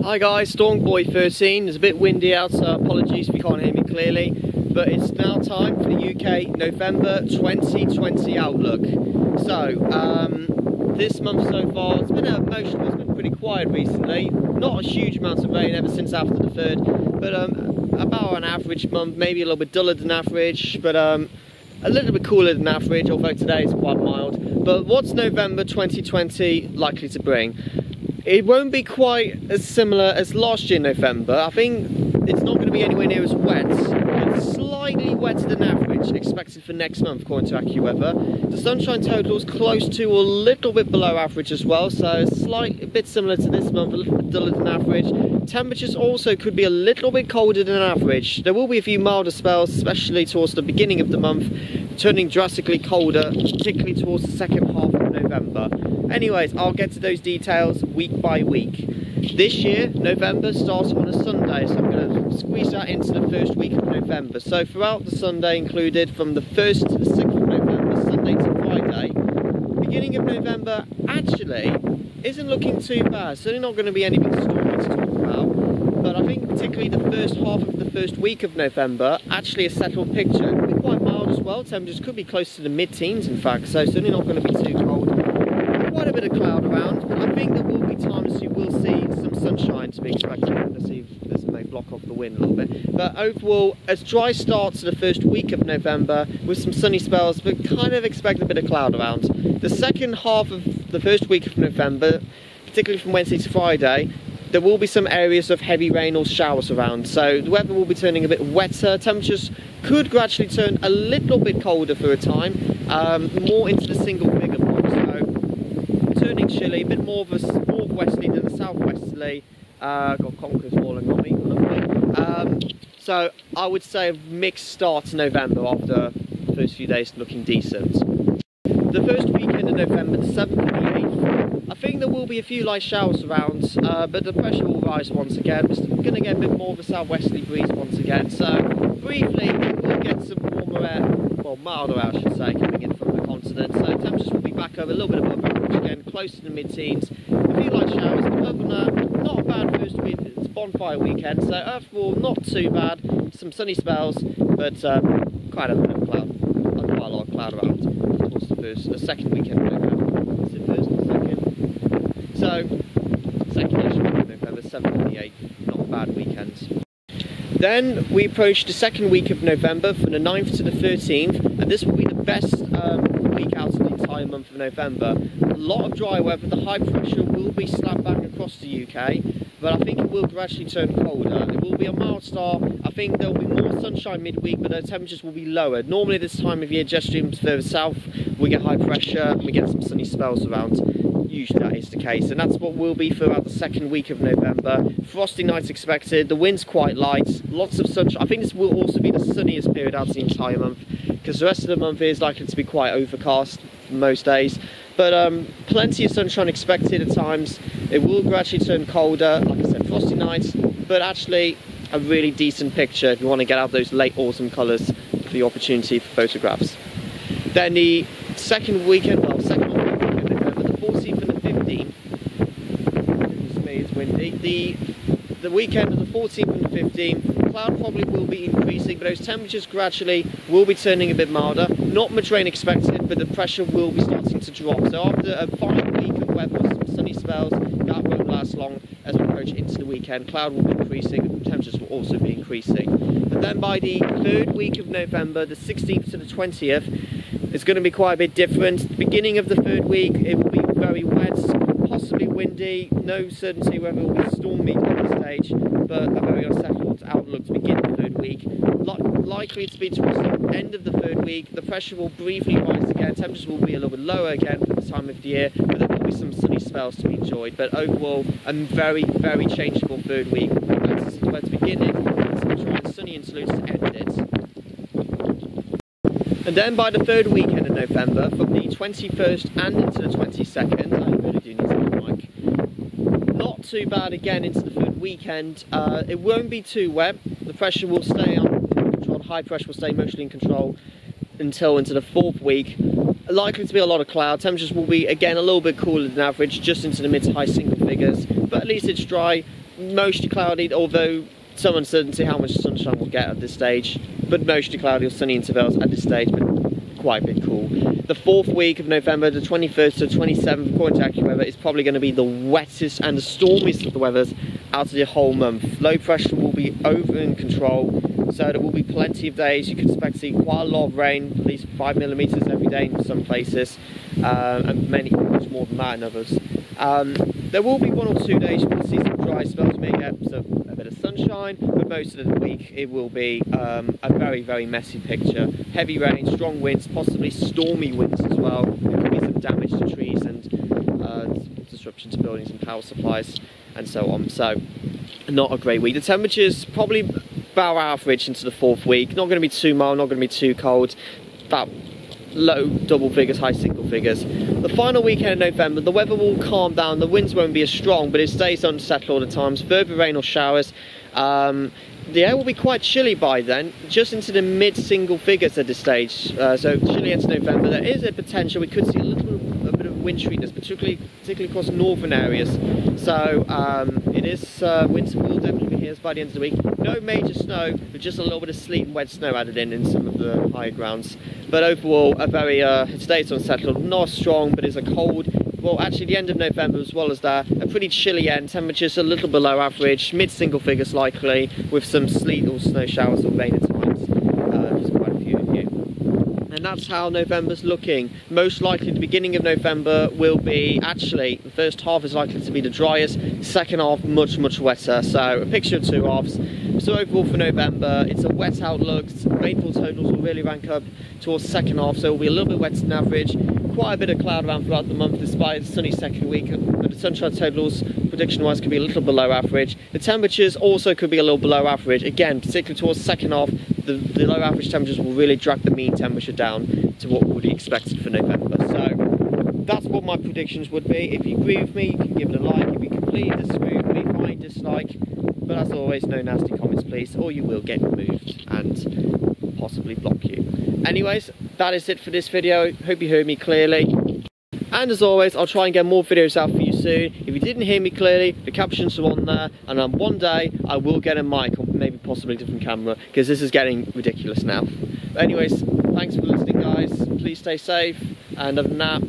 Hi guys, Stormboy13. It's a bit windy out, so apologies if you can't hear me clearly. But it's now time for the UK November 2020 outlook. So, this month so far, it's been emotional, it's been pretty quiet recently. Not a huge amount of rain ever since after the 3rd, but about an average month, maybe a little bit duller than average, but a little bit cooler than average, although today is quite mild. But what's November 2020 likely to bring? It won't be quite as similar as last year November. I think it's not going to be anywhere near as wet. It's slightly wetter than average expected for next month according to AccuWeather. The sunshine total is close to or a little bit below average as well, so a bit similar to this month, a little bit duller than average. Temperatures also could be a little bit colder than average. There will be a few milder spells, especially towards the beginning of the month, turning drastically colder, particularly towards the second half of November. Anyways, I'll get to those details week by week. This year, November starts on a Sunday, so I'm going to squeeze that into the first week of November. So throughout the Sunday included, from the 1st to the 6th of November, Sunday to Friday, beginning of November actually isn't looking too bad. Certainly not going to be anything stormy to talk about, but I think particularly the first half of the first week of November, actually a settled picture. It'll be quite mild as well, temperatures could be close to the mid-teens in fact, so certainly not going to be too cold. Quite a bit of cloud around, but I think there will be times you will see some sunshine to be expected. Let's see if this may block off the wind a little bit. But overall, a dry start to the first week of November with some sunny spells, but kind of expect a bit of cloud around. The second half of the first week of November, particularly from Wednesday to Friday, there will be some areas of heavy rain or showers around, so the weather will be turning a bit wetter. Temperatures could gradually turn a little bit colder for a time, more into the single figure mark, so turning chilly, a bit more of a northwesterly than a southwesterly. Got conkers falling on me, lovely. So I would say a mixed start to November after the first few days looking decent. The first weekend of November, the 7th and the 8th, I think there will be a few light showers around, but the pressure will rise once again. We're going to get a bit more of a southwesterly breeze once again, so briefly we'll get some warmer air, well milder air I should say, coming in from the continent, so temperatures will be back over a little bit above average again, close to the mid-teens. A few light showers, but other than that, not a bad first week. It's bonfire weekend, so overall not too bad. Some sunny spells, but quite a bit of cloud, quite a lot of cloud around towards the second weekend of November. Is it first or second? So, second-ish week of November, 7th and the 8th, not bad weekends. Then we approach the second week of November from the 9th to the 13th, and this will be the best week out of the entire month of November. A lot of dry weather, the high pressure will be slapped back across the UK, but I think it will gradually turn colder. It will be a mild start. I think there will be more sunshine midweek, but the temperatures will be lower. Normally this time of year, jet streams further south, we get high pressure and we get some sunny spells around. Usually that is the case, and that's what will be throughout the second week of November. Frosty nights expected, the wind's quite light, lots of sunshine. I think this will also be the sunniest period out of the entire month, because the rest of the month is likely to be quite overcast for most days. But plenty of sunshine expected at times. It will gradually turn colder, like I said, frosty nights, but actually a really decent picture if you want to get out those late autumn colours for the opportunity for photographs. Then the second weekend, well, second weekend of November, the 14th and the 15th, it's windy, the weekend of the 14th and the 15th, cloud probably will be increasing, but those temperatures gradually will be turning a bit milder. Not much rain expected, but the pressure will be starting to drop. So after a fine week of weather with some sunny spells, that won't last long as we approach into the weekend. Cloud will be increasing, temperatures will also be increasing. And then by the third week of November, the 16th to the 20th, it's going to be quite a bit different. The beginning of the third week, it will be very wet, possibly windy, no certainty whether it will be stormy at this stage, but a very unsettled outlook to begin the third week. Likely to be towards the end of the third week, the pressure will briefly rise again, temperatures will be a little bit lower again for this time of the year, but there will be some sunny spells to be enjoyed. But overall, a very, very changeable third week. That's where to begin it, it's dry and sunny interludes to end it. And then by the third weekend of November, from the 21st and into the 22nd, I really do need to get the mic. Not too bad again into the third weekend. It won't be too wet. The pressure will stay on control. High pressure will stay mostly in control until into the fourth week. Likely to be a lot of cloud. Temperatures will be again a little bit cooler than average, just into the mid to high single figures. But at least it's dry. mostly cloudy, although some uncertainty how much sunshine we'll get at this stage, but mostly cloudy or sunny intervals at this stage, but quite a bit cool. The 4th week of November, the 21st to 27th, according to AccuWeather, is probably going to be the wettest and the stormiest of the weathers out of the whole month. Low pressure will be over in control, so there will be plenty of days. You can expect to see quite a lot of rain, at least 5 millimeters every day in some places, and much more than that in others. There will be 1 or 2 days you will see some dry spells, maybe a bit of sunshine, but most of the week it will be a very, very messy picture. Heavy rain, strong winds, possibly stormy winds as well. There could be some damage to trees and disruption to buildings and power supplies and so on. So, not a great week. The temperatures probably about average into the 4th week. Not going to be too mild, not going to be too cold. About low double figures, high single figures. The final weekend of November, the weather will calm down. The winds won't be as strong, but it stays unsettled at times. Further rain or showers. The air will be quite chilly by then, just into the mid-single figures at this stage. So chilly into November. There is a potential we could see a bit of winteriness, particularly across northern areas. So it is winter will definitely be here by the end of the week. No major snow, but just a little bit of sleet and wet snow added in some of the higher grounds. But overall, a very today it's unsettled, not strong, but it's a cold. Well, actually the end of November as well as that, a pretty chilly end, temperatures a little below average, mid-single figures likely, with some sleet or snow showers or rain at times, just quite a few of you. And that's how November's looking. Most likely the beginning of November will be, actually, the first half is likely to be the driest, second half much, much wetter, so a picture of 2 halves. So overall for November, it's a wet outlook, rainfall totals will really rank up towards the second half, so it will be a little bit wetter than average. Quite a bit of cloud around throughout the month despite the sunny second week, but the sunshine totals prediction wise could be a little below average. The temperatures also could be a little below average, again particularly towards the second half. The low average temperatures will really drag the mean temperature down to what would be expected for November. So that's what my predictions would be. If you agree with me, you can give it a like. If you completely disagree with me, fine, dislike, but as always, no nasty comments please, or you will get removed and possibly block you. Anyways, that is it for this video. Hope you heard me clearly. And as always, I'll try and get more videos out for you soon. If you didn't hear me clearly, the captions are on there, and one day I will get a mic or maybe possibly a different camera, because this is getting ridiculous now. But anyways, thanks for listening guys, please stay safe, and other than that,